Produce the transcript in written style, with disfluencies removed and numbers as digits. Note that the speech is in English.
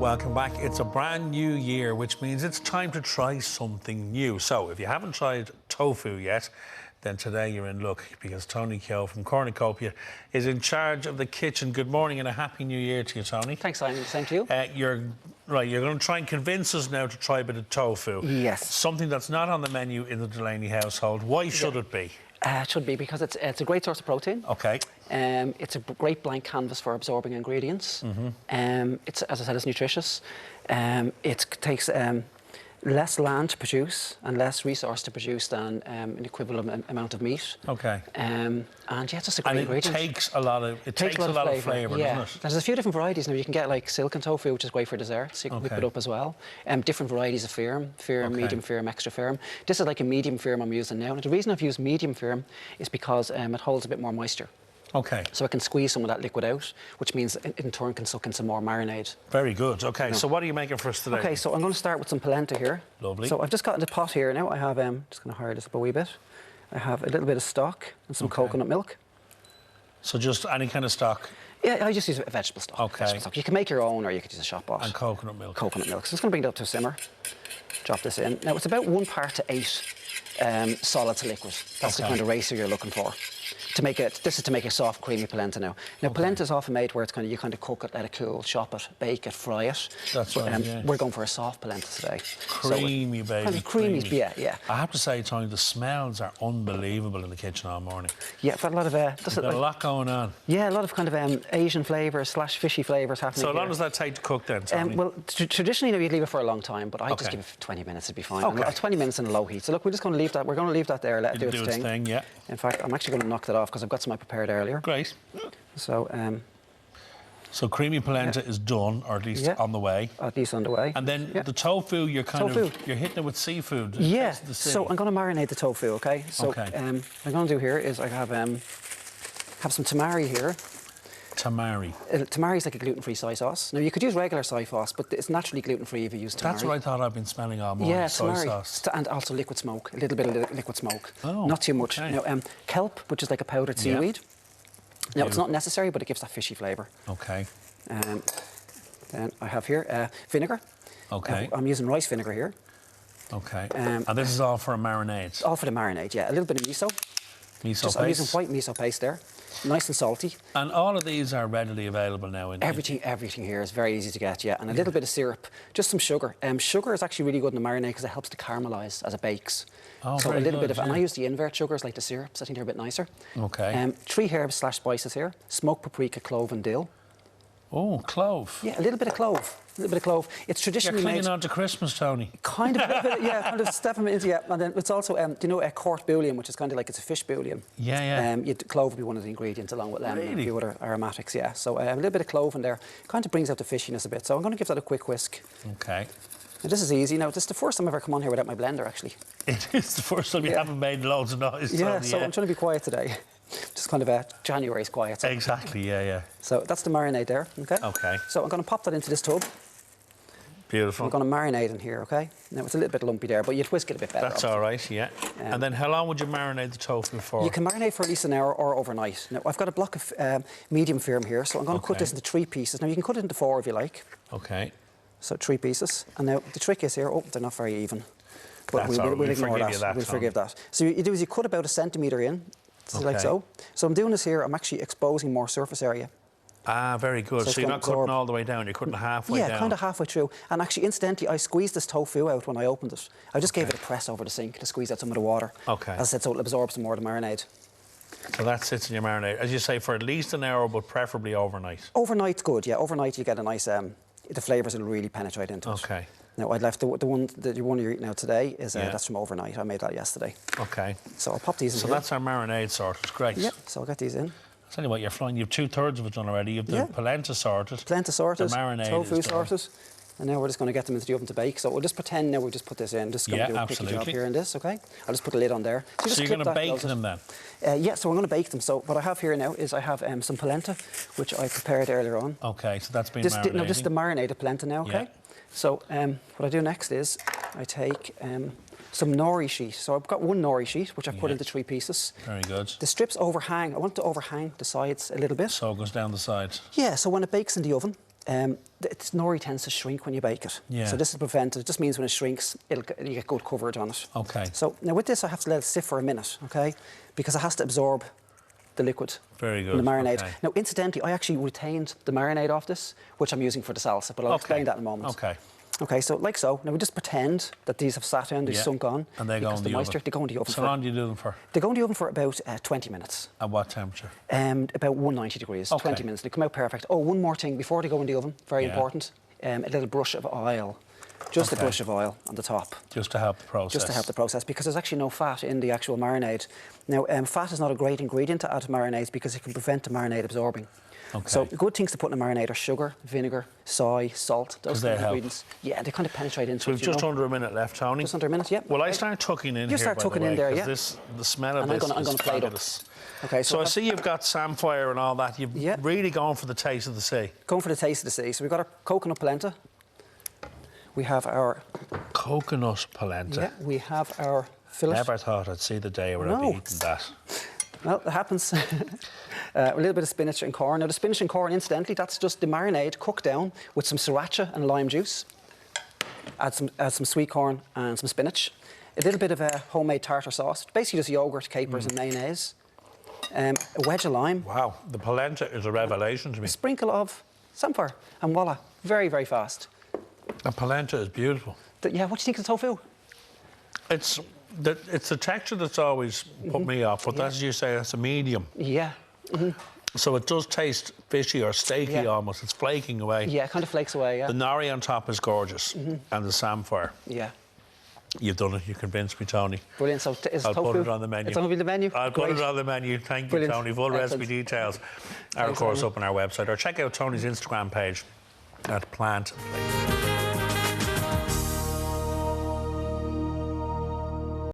welcome back. It's a brand new year, which means it's time to try something new. So if you haven't tried tofu yet, then today you're in luck, because Tony Keogh from Cornucopia is in charge of the kitchen. Good morning and a happy new year to you, Tony. Thanks, Simon. Same to you. You're going to try and convince us now to try a bit of tofu. Yes. Something that's not on the menu in the Delaney household. Why should it be? It should be because it's a great source of protein. Okay. It's a great blank canvas for absorbing ingredients. It's, as I said, it's nutritious. It takes less land to produce and less resource to produce than an equivalent amount of meat. Okay. And yeah, it's just a great ingredient. And it takes a lot of flavour, yeah. doesn't it? There's a few different varieties now. You can get like silken tofu, which is great for desserts. You can whip it up as well. Different varieties of firm, medium firm, extra firm. This is like a medium firm I'm using now. And the reason I've used medium firm is because it holds a bit more moisture. Okay. So I can squeeze some of that liquid out, which means in turn can suck in some more marinade. Very good. Okay, so what are you making for us today? Okay, so I'm going to start with some polenta here. Lovely. So I've just got in the pot here now. I have, just going to hire this up a wee bit. I have a little bit of stock and some coconut milk. So just any kind of stock? Yeah, I just use vegetable stock. Okay. Vegetable stock. You can make your own, or you could use a shop bought. And coconut milk. Coconut milk. So I'm just going to bring it up to a simmer. Drop this in. Now it's about 1 part to 8 solid to liquid. That's the kind of ratio you're looking for. To make it, this is to make a soft, creamy polenta now. Now, polenta is often made where it's you kind of cook it, let it cool, chop it, bake it, fry it. That's right, yeah. We're going for a soft polenta today. Creamy, so baby. Kind of creamy, yeah. I have to say, Tony, the smells are unbelievable in the kitchen all morning. Yeah, I've got a lot of... There's a lot going on. Yeah, a lot of kind of Asian flavours / fishy flavours happening. So how long does that take to cook then, Tony? Well, traditionally, you'd leave it for a long time, but I just give it 20 minutes, it'd be fine. Okay. 20 minutes in a low heat. So look, we're just going to leave that. We're going to leave that there, let it do its thing. Yeah. In fact, I'm actually going to knock that off because I've got some I prepared earlier. Great. So, so creamy polenta is done, or at least on the way. At least on the way. And then the tofu, you're you're hitting it with seafood. Yeah. So I'm going to marinate the tofu. Okay. So what I'm going to do here is I have some tamari here. Tamari. Tamari is like a gluten-free soy sauce. Now you could use regular soy sauce, but it's naturally gluten-free if you use tamari. That's what I thought I've been smelling all morning. Yeah, soy tamari. sauce. And also liquid smoke, a little bit of liquid smoke. Oh, not too much. Okay. Now, kelp, which is like a powdered seaweed. Now it's not necessary, but it gives that fishy flavour. Okay. Then I have here vinegar. Okay. I'm using rice vinegar here. Okay. And this is all for a marinade? All for the marinade, yeah. A little bit of miso. Miso paste? I'm using white miso paste there. Nice and salty. And all of these are readily available now? Everything here is very easy to get, yeah. And a little bit of syrup, just some sugar. Sugar is actually really good in the marinade because it helps to caramelise as it bakes. Oh, so a little bit of, and I use the invert sugars like the syrups. I think they're a bit nicer. Okay. 3 herbs / spices here: smoked paprika, clove, and dill. Oh, clove. Yeah, a little bit of clove. A little bit of clove. It's traditionally You're clinging made... on to Christmas, Tony. Kind of, yeah, kind of stepping into, yeah. And then it's also, do you know, a court bouillon, which is kind of like, it's a fish bouillon. Yeah. Clove would be one of the ingredients along with lemon and a few other aromatics, yeah. So a little bit of clove in there kind of brings out the fishiness a bit. So I'm going to give that a quick whisk. Okay. Now, this is easy. Now, this is the first time I've ever come on here without my blender, actually. It is the first time you haven't made loads of noise. Yeah, so I'm trying to be quiet today. Just kind of January's quiet. So. Exactly, yeah. So that's the marinade there, okay? Okay. So I'm going to pop that into this tub. Beautiful. I'm going to marinate in here, okay? Now, it's a little bit lumpy there, but you'd whisk it a bit better. That's all right, yeah. And then how long would you marinate the tofu for? You can marinate for at least an hour or overnight. Now, I've got a block of medium firm here, so I'm going to cut this into 3 pieces. Now, you can cut it into 4 if you like. Okay. So 3 pieces. And now, the trick is here, they're not very even. But we'll ignore that. We'll forgive that. So you do is you cut about 1 centimetre in, like so. So I'm doing this here, I'm actually exposing more surface area. Ah, very good. So you're not cutting all the way down, you're cutting halfway down. Yeah, kind of halfway through. And actually, incidentally, I squeezed this tofu out when I opened it. I just gave it a press over the sink to squeeze out some of the water. Okay. As I said, so it'll absorb some more of the marinade. So that sits in your marinade, as you say, for at least an hour, but preferably overnight. Overnight's good, yeah. Overnight you get a nice, the flavours will really penetrate into it. Okay. Now, I'd left the one you're eating now today is that's from overnight. I made that yesterday. Okay. So I'll pop these in. So that's our marinade sorted. Great. Yeah. So I'll get these in. I'll tell you what, you're flying. You have 2/3 of it done already. You have the polenta sorted. Polenta sorted. The marinade tofu sorted. And now we're just going to get them into the oven to bake. So we'll just pretend now we've just put this in. Just going to do a quick job here in this, okay? I'll just put a lid on there. So you're going to bake them then? Yeah, so we're going to bake them. So what I have here now is I have some polenta, which I prepared earlier on. Okay, so that's been marinated. No, this is the marinated polenta now, okay? Yeah. So what I do next is I take some nori sheet. So I've got 1 nori sheet, which I've put into 3 pieces. Very good. The strips overhang. I want to overhang the sides a little bit. So it goes down the sides? Yeah, so when it bakes in the oven, Nori tends to shrink when you bake it. Yeah. So this is prevented. It just means when it shrinks, you get good coverage on it. Okay. So now with this, I have to let it sit for a minute, okay? Because it has to absorb the liquid. Very good. In the marinade. Okay. Now, incidentally, I actually retained the marinade off this, which I'm using for the salsa, but I'll explain that in a moment. Okay. Okay, so like so. Now we just pretend that these have sat down, they've sunk on. And they go in the moisture, oven. they go in the oven. So how long do you do them for? They go in the oven for about 20 minutes. At what temperature? About 190 degrees, 20 minutes. They come out perfect. Oh, one more thing before they go in the oven, very important. A little brush of oil. Just a brush of oil on the top. Just to help the process. Just to help the process, because there's actually no fat in the actual marinade. Now, fat is not a great ingredient to add to marinades because it can prevent the marinade absorbing. Okay. So good things to put in a marinade are sugar, vinegar, soy, salt, those kind of ingredients. Yeah, they kind of penetrate into it. So we've just under a minute left, Tony. Just under a minute, yeah. Well, I start tucking in You start tucking in there, yeah. The smell of this is fabulous. Okay, so I see you've got samphire and all that. You've really gone for the taste of the sea. Going for the taste of the sea. So we've got our coconut polenta. We have our... Coconut polenta. Yeah, we have our fillet. Never thought I'd see the day where I'd be eating that. Well, it happens. A little bit of spinach and corn. Now, the spinach and corn, incidentally, that's just the marinade cooked down with some sriracha and lime juice. Add some sweet corn and some spinach. A little bit of a homemade tartar sauce. Basically just yogurt, capers and mayonnaise. A wedge of lime. Wow, the polenta is a revelation to me. A sprinkle of samphire. And voila, very, very fast. The polenta is beautiful. Yeah, what do you think of the tofu? It's the texture that's always put me off, but as you say, it's a medium. Yeah. So it does taste fishy or steaky almost. It's flaking away. Yeah, it kind of flakes away, yeah. The nori on top is gorgeous, and the samphire. Yeah. You've done it. You convinced me, Tony. Brilliant. So is I'll tofu? put it on the menu. It's going to be the menu? I'll put it on the menu. Thank you, Tony. Full recipe details are, of course, up on our website. Or check out Tony's Instagram page at Plant Plate.